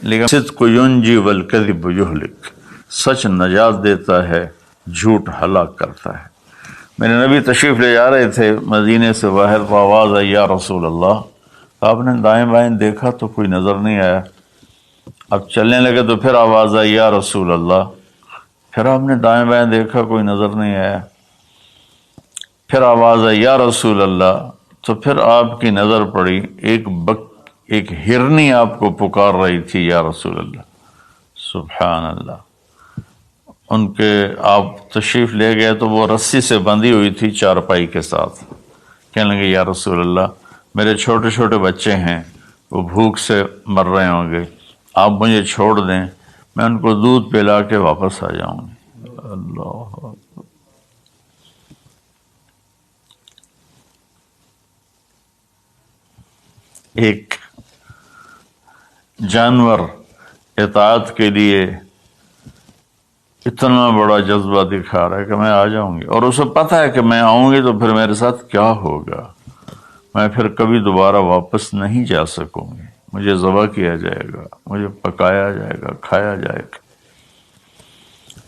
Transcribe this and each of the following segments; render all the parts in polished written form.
لیکن صدق ینجی والکذب یہلک، سچ نجات دیتا ہے، جھوٹ ہلاک کرتا ہے۔ میرے نبی تشریف لے جا رہے تھے مدینے سے باہر، تو آواز آئی یا رسول اللہ۔ آپ نے دائیں بائیں دیکھا تو کوئی نظر نہیں آیا۔ اب چلنے لگے تو پھر آواز آئی یا رسول اللہ۔ پھر آپ نے دائیں بائیں دیکھا، کوئی نظر نہیں آیا۔ پھر آواز آئی یا رسول اللہ، تو پھر آپ کی نظر پڑی، ایک ہرنی آپ کو پکار رہی تھی یا رسول اللہ۔ سبحان اللہ۔ ان کے آپ تشریف لے گئے تو وہ رسی سے بندھی ہوئی تھی چارپائی کے ساتھ۔ کہنے لگے یا رسول اللہ، میرے چھوٹے چھوٹے بچے ہیں، وہ بھوک سے مر رہے ہوں گے، آپ مجھے چھوڑ دیں، میں ان کو دودھ پلا کے واپس آ جاؤں گی۔ اللہ، ایک جانور اطاعت کے لیے اتنا بڑا جذبہ دکھا رہا ہے کہ میں آ جاؤں گی، اور اسے پتہ ہے کہ میں آؤں گی تو پھر میرے ساتھ کیا ہوگا، میں پھر کبھی دوبارہ واپس نہیں جا سکوں گی، مجھے ذبح کیا جائے گا، مجھے پکایا جائے گا، کھایا جائے گا۔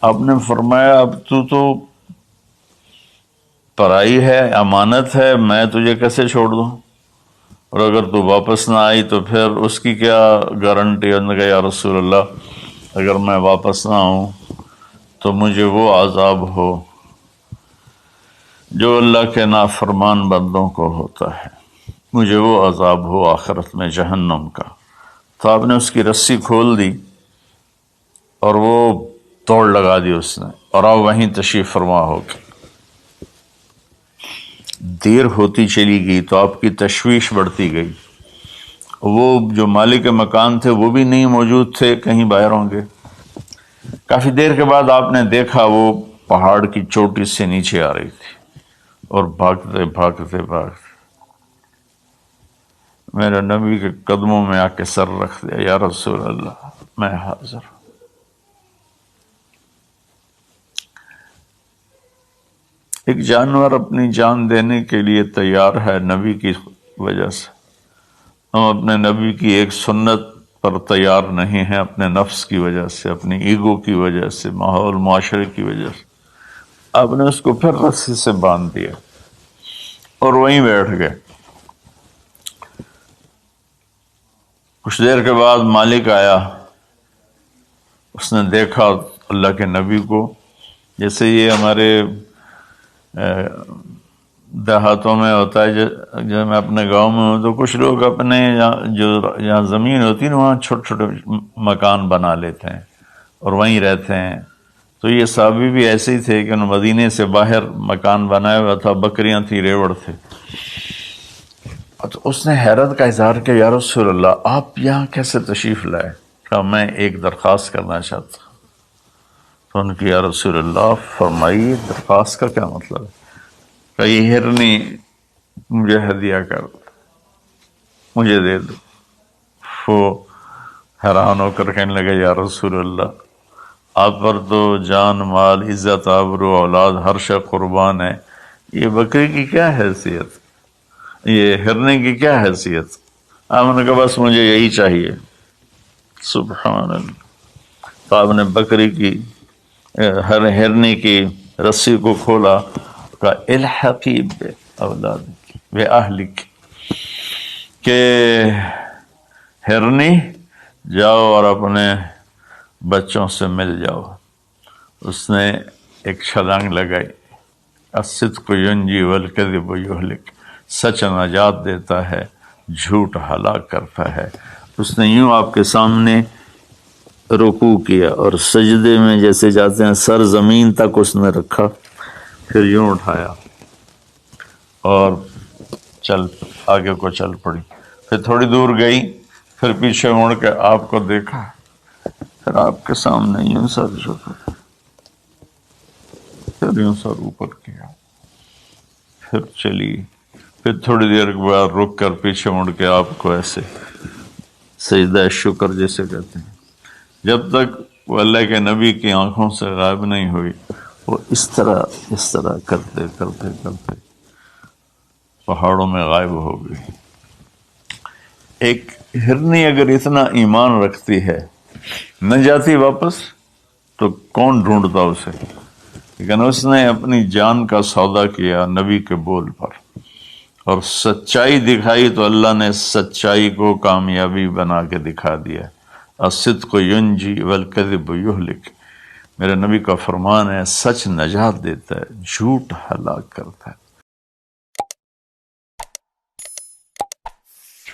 آپ نے فرمایا اب تو پرائی ہے، امانت ہے، میں تجھے کیسے چھوڑ دوں، اور اگر تو واپس نہ آئی تو پھر اس کی کیا گارنٹی؟ انہوں نے کہا یا رسول اللہ، اگر میں واپس نہ آؤں تو مجھے وہ عذاب ہو جو اللہ کے نافرمان بندوں کو ہوتا ہے، مجھے وہ عذاب ہو آخرت میں جہنم کا۔ تو آپ نے اس کی رسی کھول دی اور وہ توڑ لگا دی اس نے، اور آپ وہیں تشریف فرما ہو گئے۔ دیر ہوتی چلی گئی تو آپ کی تشویش بڑھتی گئی۔ وہ جو مالک مکان تھے وہ بھی نہیں موجود تھے، کہیں باہر ہوں گے۔ کافی دیر کے بعد آپ نے دیکھا وہ پہاڑ کی چوٹی سے نیچے آ رہی تھی، اور بھاگتے بھاگتے بھاگتے میرے نبی کے قدموں میں آ کے سر رکھ دیا، یا رسول اللہ میں حاضر ہوں۔ ایک جانور اپنی جان دینے کے لیے تیار ہے نبی کی وجہ سے، ہم اپنے نبی کی ایک سنت پر تیار نہیں ہیں، اپنے نفس کی وجہ سے، اپنی ایگو کی وجہ سے، ماحول معاشرے کی وجہ سے۔ آپ نے اس کو پھر رسی سے باندھ دیا اور وہیں بیٹھ گئے۔ کچھ دیر کے بعد مالک آیا، اس نے دیکھا اللہ کے نبی کو، جیسے یہ ہمارے دیہاتوں میں ہوتا ہے، جو میں اپنے گاؤں میں ہوں تو کچھ لوگ اپنے جہاں زمین ہوتی ہے نا وہاں چھوٹے چھوٹے مکان بنا لیتے ہیں اور وہیں رہتے ہیں۔ تو یہ صحابی بھی ایسے ہی تھے کہ انہوں نے مدینے سے باہر مکان بنایا ہوا تھا، بکریاں تھیں، ریوڑ تھے۔ تو اس نے حیرت کا اظہار کیا، یا رسول اللہ آپ یہاں کیسے تشریف لائے؟ کہا میں ایک درخواست کرنا چاہتا ہوں۔ تو ان کی یا رسول اللہ فرمائیے، درخواست کا کیا مطلب ہے؟ کہ یہ ہرنی مجھے ہدیہ کر دو، مجھے دے دو۔ وہ حیران ہو کر کہنے لگے یا رسول اللہ آپ پر تو جان، مال، عزت، آبرو، اولاد ہر شے قربان ہے، یہ بکری کی کیا حیثیت، یہ ہرنے کی کیا حیثیت؟ آپ نے کہا بس مجھے یہی چاہیے۔ سبحان اللہ۔ تو آپ نے بکری کی ہرنے کی رسی کو کھولا، کہا الحقی باولادک باہلک، کہ ہرنی جاؤ اور اپنے بچوں سے مل جاؤ۔ اس نے ایک چھلانگ لگائی، الصدق ینجی والکذب یہلک، سچ نجات دیتا ہے، جھوٹ ہلاک کرتا ہے۔ اس نے یوں آپ کے سامنے رکوع کیا اور سجدے میں جیسے جاتے ہیں سر زمین تک اس نے رکھا، پھر یوں اٹھایا اور آگے کو چل پڑی۔ پھر تھوڑی دور گئی، پھر پیچھے مڑ کے آپ کو دیکھا، پھر آپ کے سامنے یوں سر جھکا، پھر یوں سر اوپر کیا، پھر چلی، پھر تھوڑی دیر کے بعد رک کر پیچھے مڑ کے آپ کو ایسے سجدہ شکر جیسے کہتے ہیں، جب تک وہ اللہ کے نبی کی آنکھوں سے غائب نہیں ہوئی، وہ اس طرح کرتے کرتے کرتے پہاڑوں میں غائب ہو گئی۔ ایک ہرنی اگر اتنا ایمان رکھتی ہے نہ جاتی واپس تو کون ڈھونڈتا اسے، لیکن اس نے اپنی جان کا سودا کیا نبی کے بول پر اور سچائی دکھائی، تو اللہ نے سچائی کو کامیابی بنا کے دکھا دیا۔ الصدق ینجی والکذب یہلک، میرے نبی کا فرمان ہے سچ نجات دیتا ہے، جھوٹ ہلاک کرتا ہے۔